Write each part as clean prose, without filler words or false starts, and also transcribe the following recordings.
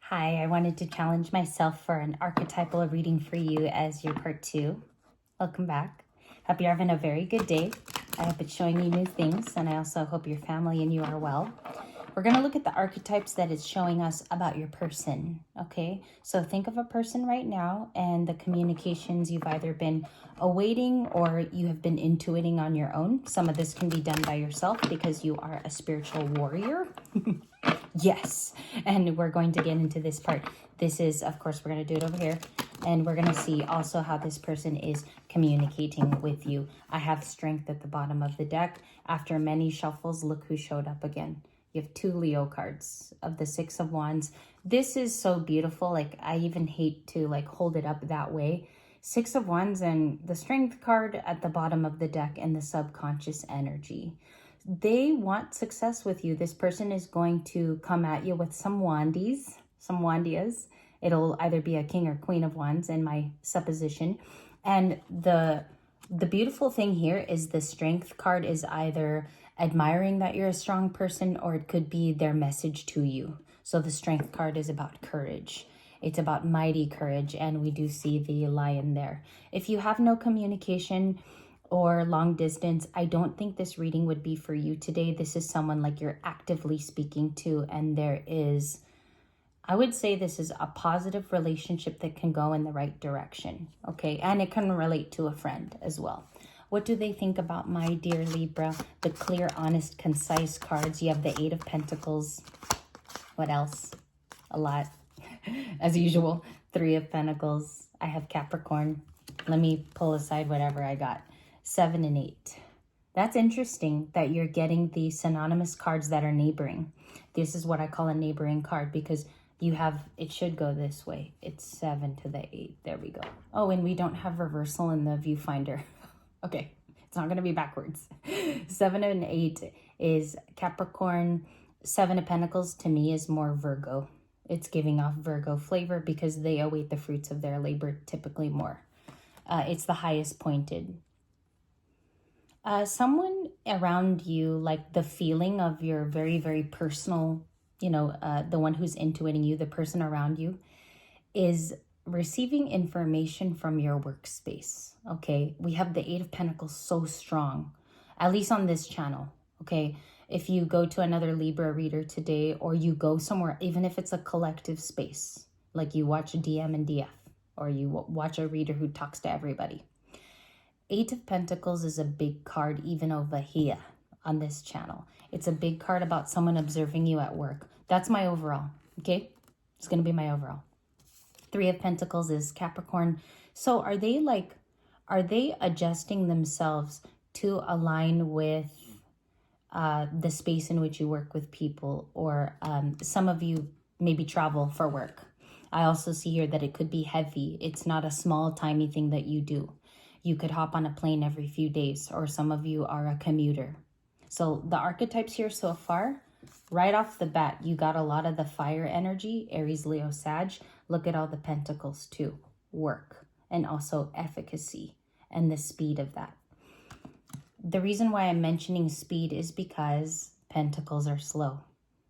Hi, I wanted to challenge myself for an archetypal reading for you as your part 2. Welcome back. Hope you're having a very good day. I hope it's showing you new things, and I also hope your family and you are well. We're going to look at the archetypes that it's showing us about your person, okay? So think of a person right now and the communications you've either been awaiting or you have been intuiting on your own. Some of this can be done by yourself because you are a spiritual warrior. Yes, and we're going to get into this part. This is, of course, we're going to do it over here. And we're going to see also how this person is communicating with you. I have strength at the bottom of the deck. After many shuffles, look who showed up again. You have 2 Leo cards of the 6 of Wands. This is so beautiful. Like, I even hate to like hold it up that way. 6 of Wands and the strength card at the bottom of the deck and the subconscious energy. They want success with you. This person is going to come at you with some wandies, some wandias. It'll either be a king or queen of wands in my supposition. And the beautiful thing here is the strength card is either admiring that you're a strong person or it could be their message to you. So the strength card is about courage. It's about mighty courage, and we do see the lion there. If you have no communication or long distance, I don't think this reading would be for you today. This is someone like you're actively speaking to, and there is, I would say this is a positive relationship that can go in the right direction, okay? And it can relate to a friend as well. What do they think about my dear Libra? The clear, honest, concise cards. You have the 8 of Pentacles. What else? A lot. As usual, 3 of Pentacles. I have Capricorn. Let me pull aside whatever I got. 7 and 8. That's interesting that you're getting the synonymous cards that are neighboring. This is what I call a neighboring card because you have, it should go this way. It's 7 to the 8. There we go. Oh, and we don't have reversal in the viewfinder. Okay, it's not going to be backwards. 7 and 8 is Capricorn. 7 of Pentacles to me is more Virgo. It's giving off Virgo flavor because they await the fruits of their labor typically more. It's the highest pointed. Someone around you, like the feeling of your very, very personal, the one who's intuiting you, the person around you, is receiving information from your workspace, okay? We have the 8 of Pentacles so strong, at least on this channel, okay? If you go to another Libra reader today or you go somewhere, even if it's a collective space, like you watch DM and DF or you watch a reader who talks to everybody, 8 of Pentacles is a big card even over here on this channel. It's a big card about someone observing you at work. That's my overall, okay? It's going to be my overall. 3 of Pentacles is Capricorn. So are they adjusting themselves to align with the space in which you work with people, or some of you maybe travel for work. I also see here that it could be heavy. It's not a small, tiny thing that you do. You could hop on a plane every few days, or some of you are a commuter. So the archetypes here so far, right off the bat, you got a lot of the fire energy, Aries, Leo, Sag. Look at all the pentacles too. Work and also efficacy and the speed of that. The reason why I'm mentioning speed is because pentacles are slow.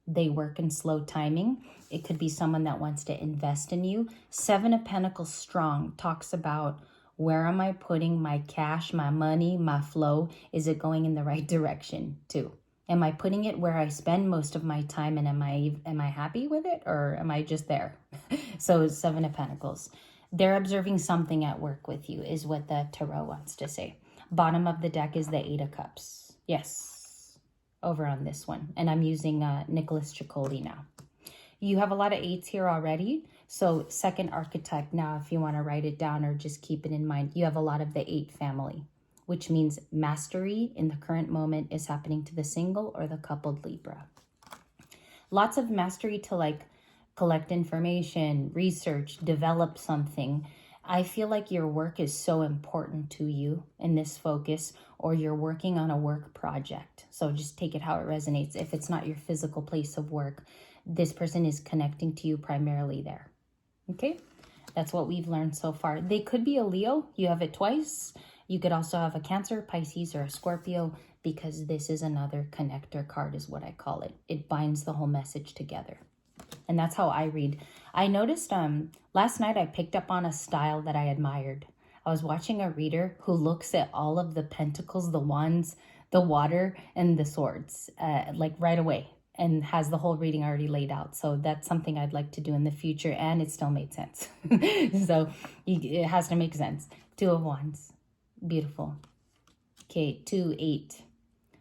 They work in slow timing. It could be someone that wants to invest in you. 7 of Pentacles strong talks about, where am I putting my cash, my money, my flow? Is it going in the right direction too? Am I putting it where I spend most of my time, and am I happy with it, or am I just there? So 7 of Pentacles. They're observing something at work with you is what the tarot wants to say. Bottom of the deck is the 8 of Cups. Yes, over on this one. And I'm using Nicholas Ciccoli now. You have a lot of 8s here already. So second archetype now, if you want to write it down or just keep it in mind, you have a lot of the 8 family, which means mastery in the current moment is happening to the single or the coupled Libra. Lots of mastery to like collect information, research, develop something. I feel like your work is so important to you in this focus, or you're working on a work project. So just take it how it resonates. If it's not your physical place of work, this person is connecting to you primarily there. Okay, that's what we've learned so far. They could be a Leo. You have it twice. You could also have a Cancer, Pisces, or a Scorpio, because this is another connector card is what I call it. It binds the whole message together. And that's how I read. I noticed last night I picked up on a style that I admired. I was watching a reader who looks at all of the pentacles, the wands, the water, and the swords like right away, and has the whole reading already laid out. So that's something I'd like to do in the future, and it still made sense. So it has to make sense. 2 of Wands. Beautiful. Okay, 2, 8.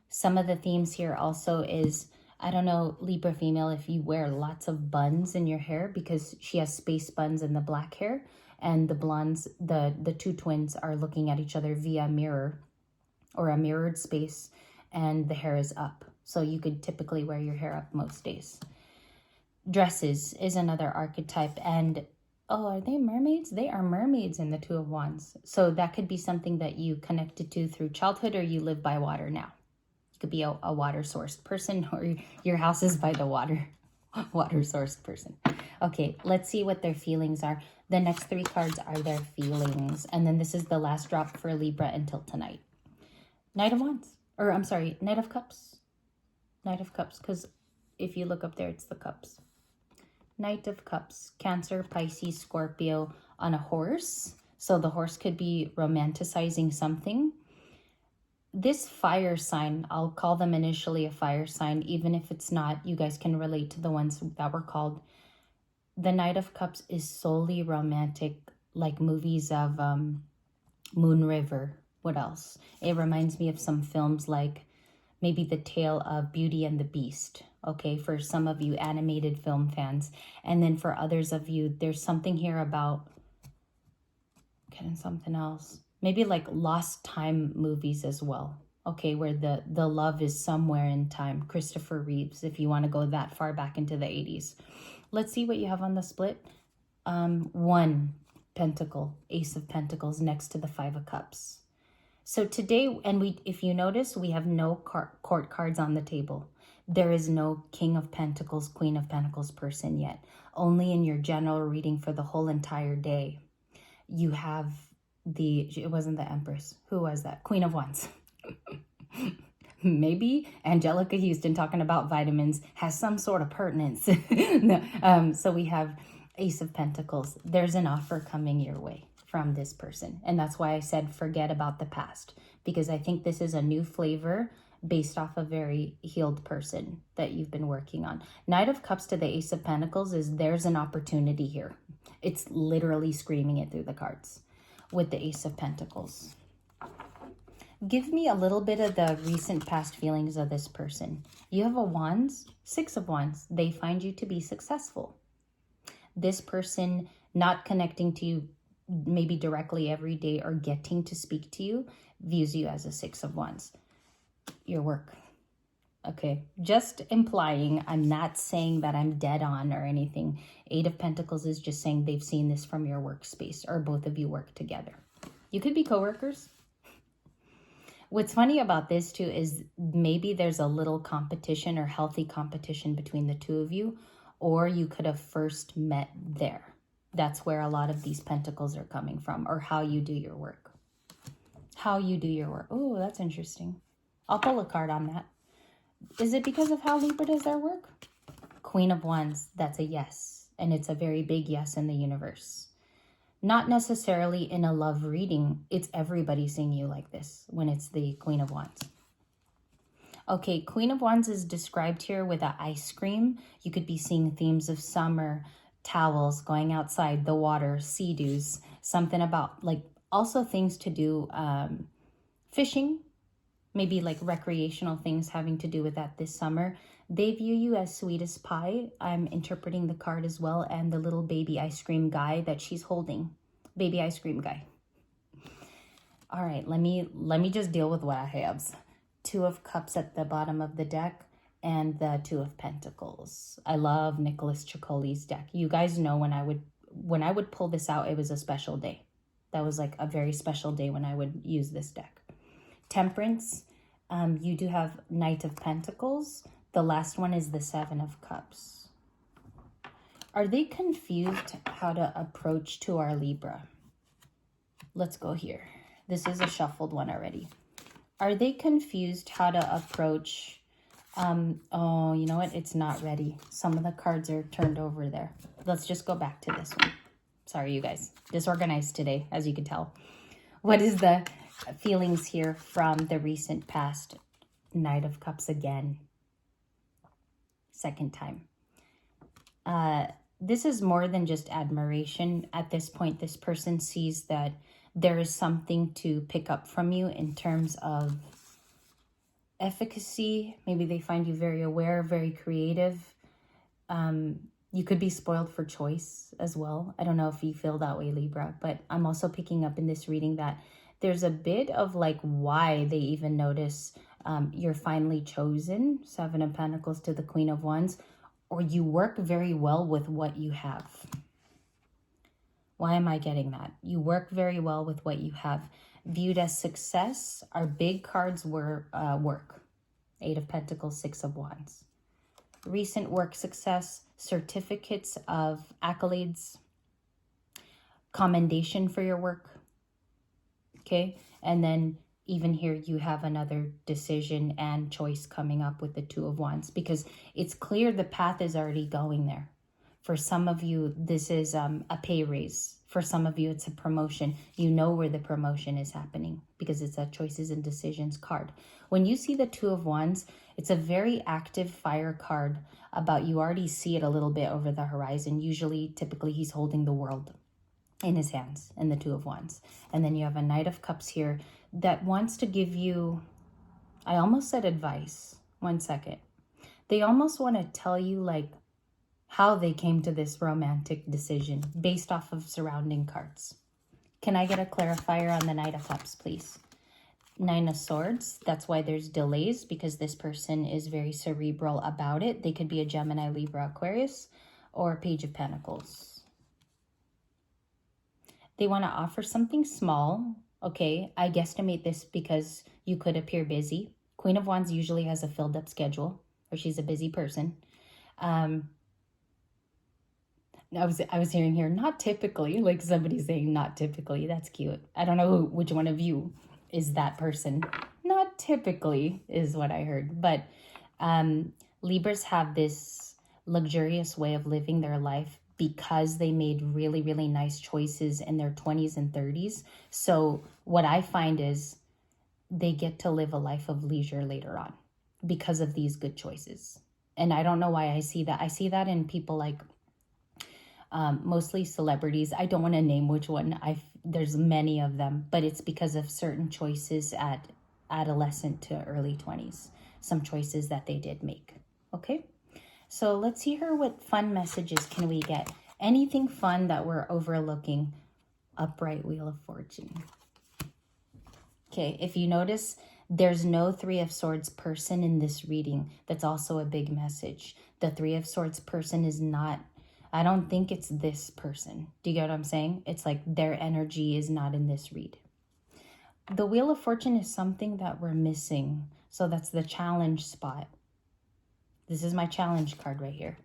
Some of the themes here also is, I don't know, Libra female, if you wear lots of buns in your hair, because she has space buns in the black hair, and the blondes, the 2 twins are looking at each other via a mirror or a mirrored space, and the hair is up. So you could typically wear your hair up most days. Dresses is another archetype, and oh, are they mermaids? They are mermaids in the 2 of Wands. So that could be something that you connected to through childhood, or you live by water now. You could be a water sourced person, or your house is by the water. Water sourced person. Okay, let's see what their feelings are. The next 3 cards are their feelings. And then this is the last drop for Libra until tonight. Knight of Wands. Or I'm sorry, Knight of Cups. Knight of Cups, because if you look up there, it's the cups. Knight of Cups, Cancer, Pisces, Scorpio on a horse. So the horse could be romanticizing something. This fire sign, I'll call them initially a fire sign, even if it's not, you guys can relate to the ones that were called. The Knight of Cups is solely romantic, like movies of Moon River. What else? It reminds me of some films like maybe The Tale of Beauty and the Beast. Okay, for some of you animated film fans. And then for others of you, there's something here about getting something else. Maybe like Lost Time movies as well. Okay, where the love is somewhere in time. Christopher Reeves, if you want to go that far back into the 80s. Let's see what you have on the split. 1 pentacle, Ace of Pentacles next to the 5 of Cups. So today, and if you notice, we have no court cards on the table. There is no King of Pentacles, Queen of Pentacles person yet. Only in your general reading for the whole entire day. You have it wasn't the Empress. Who was that? Queen of Wands. Maybe Angelica Houston talking about vitamins has some sort of pertinence. No, so we have Ace of Pentacles. There's an offer coming your way from this person. And that's why I said forget about the past. Because I think this is a new flavor based off a very healed person that you've been working on. Knight of Cups to the Ace of Pentacles is there's an opportunity here. It's literally screaming it through the cards with the Ace of Pentacles. Give me a little bit of the recent past feelings of this person. You have a Wands, 6 of Wands. They find you to be successful. This person not connecting to you maybe directly every day or getting to speak to you views you as a 6 of Wands. Your work. Okay, just implying, I'm not saying that I'm dead on or anything. 8 of Pentacles is just saying they've seen this from your workspace, or both of you work together. You could be coworkers. What's funny about this too is maybe there's a little competition or healthy competition between the 2 of you, or you could have first met there. That's where a lot of these pentacles are coming from, or how you do your work. How you do your work. Oh, that's interesting. I'll pull a card on that. Is it because of how Libra does their work? Queen of Wands, that's a yes. And it's a very big yes in the universe. Not necessarily in a love reading. It's everybody seeing you like this when it's the Queen of Wands. Okay, Queen of Wands is described here with an ice cream. You could be seeing themes of summer, towels, going outside, the water, sea-doos, something about like also things to do, fishing, maybe like recreational things having to do with that this summer. They view you as sweet as pie. I'm interpreting the card as well, and the little baby ice cream guy that she's holding. Baby ice cream guy. All right, let me just deal with what I have. 2 of Cups at the bottom of the deck and the 2 of Pentacles. I love Nicholas Ciccoli's deck. You guys know when I would pull this out, it was a special day. That was like a very special day when I would use this deck. Temperance, you do have Knight of Pentacles. The last one is the 7 of Cups. Are they confused how to approach to our Libra? Let's go here. This is a shuffled one already. Are they confused how to approach Oh, you know what? It's not ready. Some of the cards are turned over there. Let's just go back to this one. Sorry, you guys. Disorganized today, as you can tell. What is the feelings here from the recent past? Knight of Cups again. Second time. This is more than just admiration. At this point, this person sees that there is something to pick up from you in terms of efficacy. Maybe they find you very aware, very creative. You could be spoiled for choice as well. I don't know if you feel that way, Libra, but I'm also picking up in this reading that there's a bit of like why they even notice you're finally chosen. Seven of Pentacles to the Queen of Wands, or you work very well with what you have. Why am I getting that? You work very well with what you have. Viewed as success, our big cards were work. Eight of Pentacles, Six of Wands. Recent work success, certificates of accolades, commendation for your work. Okay, and then even here you have another decision and choice coming up with the Two of Wands, because it's clear the path is already going there. For some of you, this is a pay raise. For some of you, it's a promotion. You know where the promotion is happening because it's a choices and decisions card. When you see the Two of Wands, it's a very active fire card about you already see it a little bit over the horizon. Usually, typically, he's holding the world in his hands in the Two of Wands. And then you have a Knight of Cups here that wants to give you, I almost said advice. One second. They almost want to tell you like how they came to this romantic decision based off of surrounding cards. Can I get a clarifier on the Knight of Cups, please? Nine of Swords. That's why there's delays, because this person is very cerebral about it. They could be a Gemini, Libra, Aquarius, or Page of Pentacles. They want to offer something small. Okay, I guesstimate this because you could appear busy. Queen of Wands usually has a filled up schedule, or she's a busy person. I was hearing here, not typically, like somebody saying not typically. That's cute. I don't know which one of you is that person. Not typically is what I heard. But Libras have this luxurious way of living their life because they made really, really nice choices in their 20s and 30s. So what I find is they get to live a life of leisure later on because of these good choices. And I don't know why I see that. I see that in people like mostly celebrities. I don't want to name which one. There's many of them, but it's because of certain choices at adolescent to early 20s. Some choices that they did make. Okay, so let's see here. What fun messages can we get? Anything fun that we're overlooking? Upright Wheel of Fortune. Okay, if you notice, there's no Three of Swords person in this reading. That's also a big message. The Three of Swords person is not, I don't think it's this person. Do you get what I'm saying? It's like their energy is not in this read. The Wheel of Fortune is something that we're missing. So that's the challenge spot. This is my challenge card right here.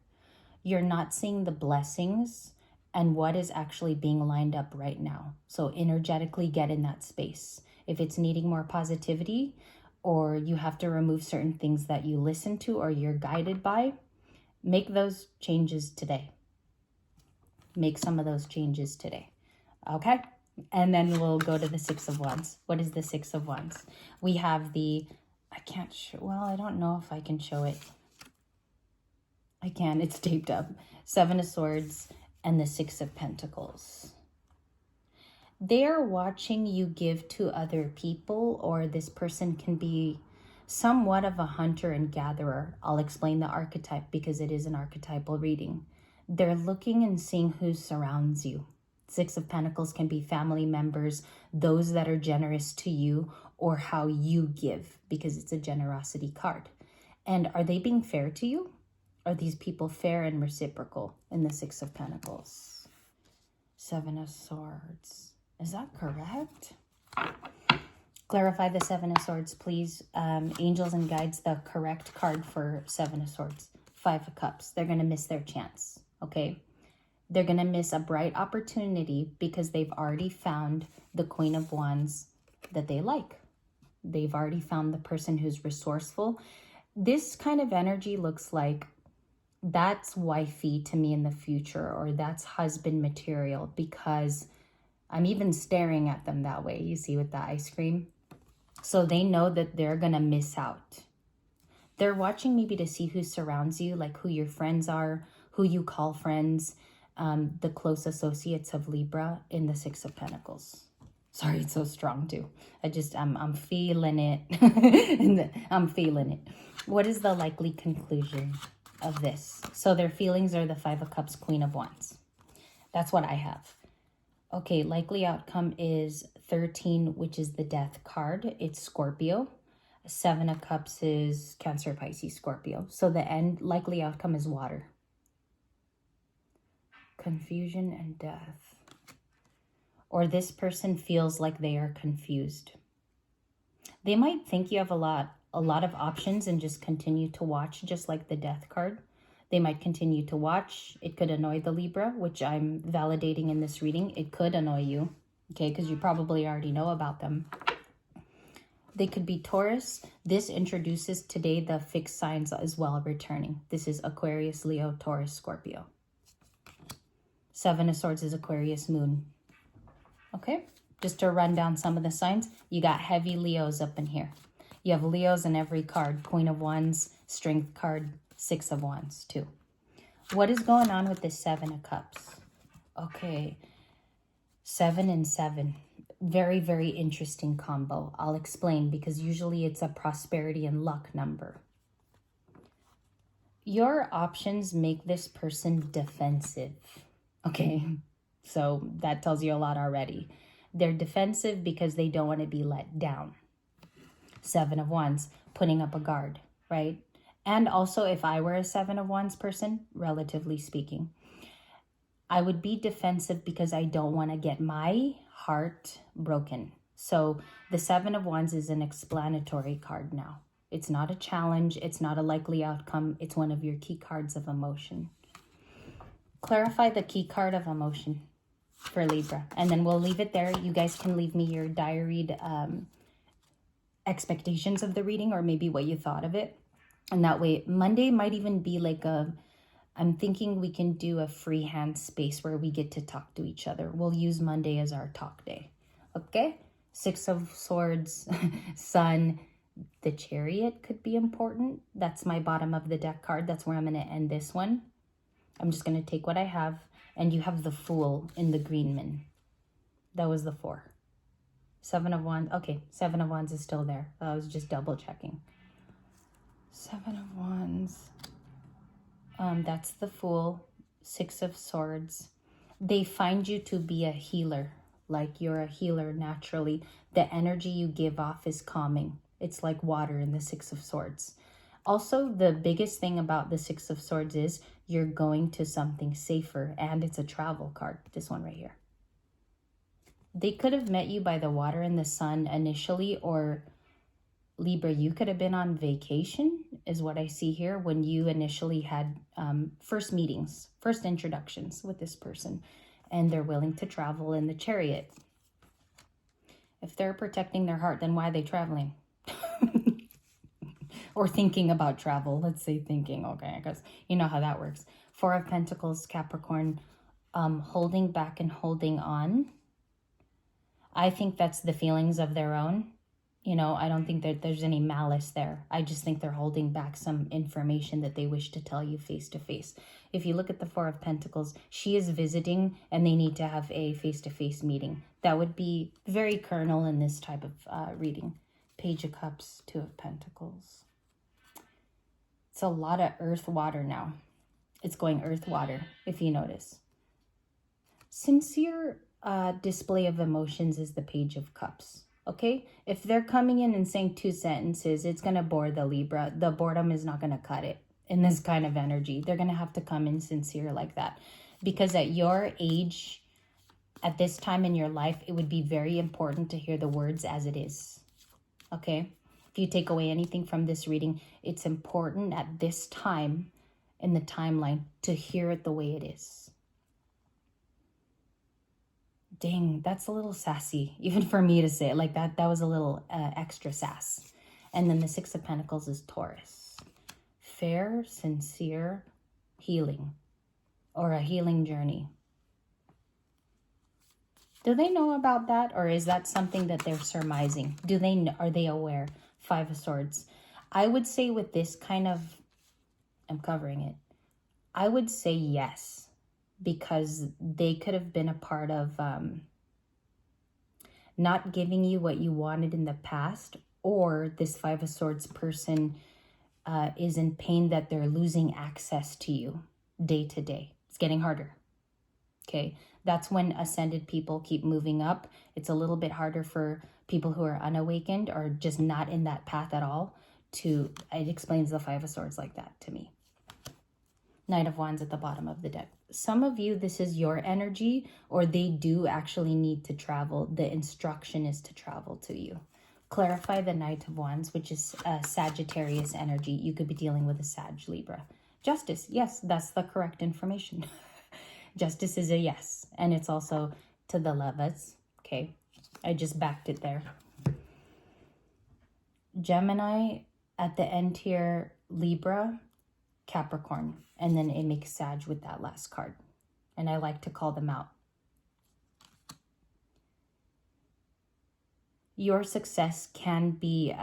You're not seeing the blessings and what is actually being lined up right now. So energetically get in that space. If it's needing more positivity, or you have to remove certain things that you listen to or you're guided by, make those changes today. Make some of those changes today. Okay? And then we'll go to the Six of Wands. What is the Six of Wands? We have the, I can't show, well, I don't know if I can show it. I can, it's taped up. Seven of Swords and the Six of Pentacles. They're watching you give to other people, or this person can be somewhat of a hunter and gatherer. I'll explain the archetype because it is an archetypal reading. They're looking and seeing who surrounds you. Six of Pentacles can be family members, those that are generous to you, or how you give, because it's a generosity card. And are they being fair to you? Are these people fair and reciprocal in the Six of Pentacles? Seven of Swords. Is that correct? Clarify the Seven of Swords, please. Angels and guides, the correct card for Seven of Swords. Five of Cups. They're going to miss their chance, okay? They're going to miss a bright opportunity because they've already found the Queen of Wands that they like. They've already found the person who's resourceful. This kind of energy looks like that's wifey to me in the future, or that's husband material, because I'm even staring at them that way, you see, with the ice cream. So they know that they're going to miss out. They're watching maybe to see who surrounds you, like who your friends are, who you call friends, the close associates of Libra in the Six of Pentacles. Sorry, it's so strong too. I'm feeling it. I'm feeling it. What is the likely conclusion of this? So their feelings are the Five of Cups, Queen of Wands. That's what I have. Okay, likely outcome is 13, which is the Death card. It's Scorpio. Seven of Cups is Cancer, Pisces, Scorpio. So the end likely outcome is water. Confusion and death. Or this person feels like they are confused. They might think you have a lot of options and just continue to watch, just like the Death card. They might continue to watch. It could annoy the Libra, which I'm validating in this reading. It could annoy you, okay, because you probably already know about them. They could be Taurus. This introduces today the fixed signs as well returning. This is Aquarius, Leo, Taurus, Scorpio. Seven of Swords is Aquarius moon. Okay, just to run down some of the signs, you got heavy Leos up in here. You have Leos in every card. Queen of Wands, Strength card, Six of Wands too. What is going on with this Seven of Cups? Okay, 7 and 7. Very, very interesting combo. I'll explain, because usually it's a prosperity and luck number. Your options make this person defensive. Okay, so that tells you a lot already. They're defensive because they don't want to be let down. Seven of Wands, putting up a guard, right? And also, if I were a Seven of Wands person, relatively speaking, I would be defensive because I don't want to get my heart broken. So the Seven of Wands is an explanatory card now. It's not a challenge. It's not a likely outcome. It's one of your key cards of emotion. Clarify the key card of emotion for Libra. And then we'll leave it there. You guys can leave me your diaried expectations of the reading, or maybe what you thought of it. And that way, Monday might even be like I'm thinking we can do a freehand space where we get to talk to each other. We'll use Monday as our talk day. Okay? Six of Swords, Sun, the Chariot could be important. That's my bottom of the deck card. That's where I'm going to end this one. I'm just going to take what I have. And you have the Fool in the Greenman. That was the 4. Seven of Wands. Okay, Seven of Wands is still there. I was just double checking. Seven of Wands. That's the Fool. Six of Swords. They find you to be a healer. Like you're a healer naturally. The energy you give off is calming. It's like water in the Six of Swords. Also, the biggest thing about the Six of Swords is you're going to something safer, and it's a travel card. This one right here. They could have met you by the water and the sun initially, or Libra, you could have been on vacation, is what I see here, when you initially had first meetings, first introductions with this person, and they're willing to travel in the Chariot. If they're protecting their heart, then why are they traveling? Or thinking about travel. Let's say thinking, okay, because you know how that works. Four of Pentacles, Capricorn, holding back and holding on. I think that's the feelings of their own. You know, I don't think that there's any malice there. I just think they're holding back some information that they wish to tell you face to face. If you look at the Four of Pentacles, she is visiting and they need to have a face-to-face meeting. That would be very carnal in this type of reading. Page of Cups, Two of Pentacles. It's a lot of earth water now. It's going earth water, if you notice. Sincere display of emotions is the Page of Cups. Okay, if they're coming in and saying 2 sentences, it's going to bore the Libra. The boredom is not going to cut it in this kind of energy. They're going to have to come in sincere like that. Because at your age, at this time in your life, it would be very important to hear the words as it is. Okay, if you take away anything from this reading, it's important at this time in the timeline to hear it the way it is. Dang, that's a little sassy, even for me to say it like that. That was a little extra sass. And then the Six of Pentacles is Taurus. fair, sincere healing or a healing journey. Do they know about that, or is that something that they're surmising? Are they aware? Five of Swords. I would say with this kind of, I'm covering it, I would say yes, because they could have been a part of not giving you what you wanted in the past, or this Five of Swords person is in pain that they're losing access to you day to day. It's getting harder. Okay, that's when ascended people keep moving up. It's a little bit harder for people who are unawakened or just not in that path at all it explains the Five of Swords like that to me. Knight of Wands at the bottom of the deck. Some of you, this is your energy, or they do actually need to travel. The instruction is to travel to you. Clarify the Knight of Wands, which is Sagittarius energy. You could be dealing with a Sag Libra. Justice, yes, that's the correct information. Justice is a yes, and it's also to the lovers. Okay, I just backed it there. Gemini at the end here, Libra, Capricorn, and then it makes Sag with that last card. And I like to call them out. Your success can be,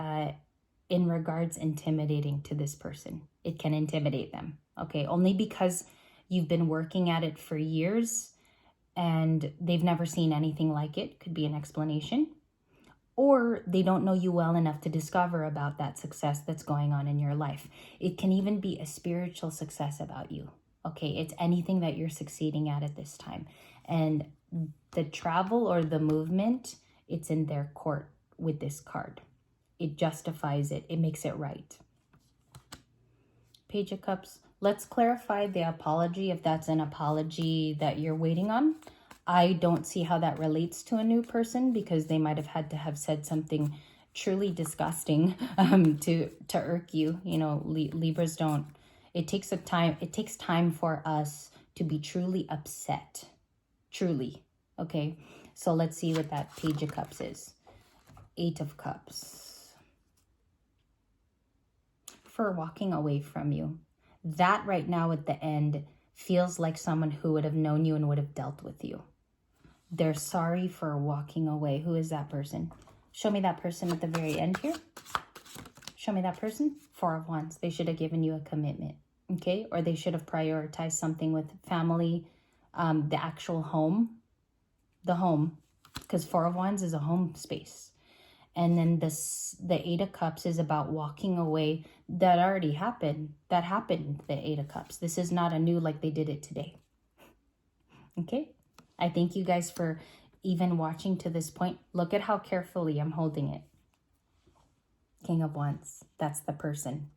in regards, intimidating to this person. It can intimidate them, okay? Only because you've been working at it for years and they've never seen anything like it. Could be an explanation. Or they don't know you well enough to discover about that success that's going on in your life. It can even be a spiritual success about you. Okay, it's anything that you're succeeding at this time. And the travel or the movement, it's in their court with this card. It justifies it. It makes it right. Page of Cups. Let's clarify the apology, if that's an apology that you're waiting on. I don't see how that relates to a new person, because they might have had to have said something truly disgusting to irk you. You know, Libras don't. It takes time for us to be truly upset. Truly. Okay. So let's see what that Page of Cups is. Eight of Cups. For walking away from you. That right now at the end feels like someone who would have known you and would have dealt with you. They're sorry for walking away. Who is that person? Show me that person at the very end here. Show me that person. Four of Wands. They should have given you a commitment, okay? Or they should have prioritized something with family, the actual home. The home, because Four of Wands is a home space. And then the Eight of Cups is about walking away. That already happened. That happened, the Eight of Cups. This is not a new like they did it today. Okay? I thank you guys for even watching to this point. Look at how carefully I'm holding it. King of Wands. That's the person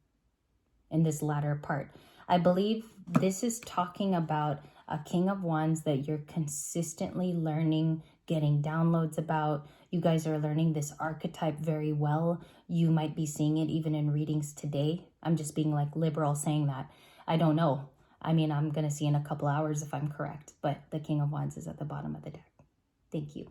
in this latter part. I believe this is talking about a King of Wands that you're consistently learning, getting downloads about. You guys are learning this archetype very well. You might be seeing it even in readings today. I'm just being like liberal saying that. I don't know. I mean, I'm going to see in a couple hours if I'm correct. But the King of Wands is at the bottom of the deck. Thank you.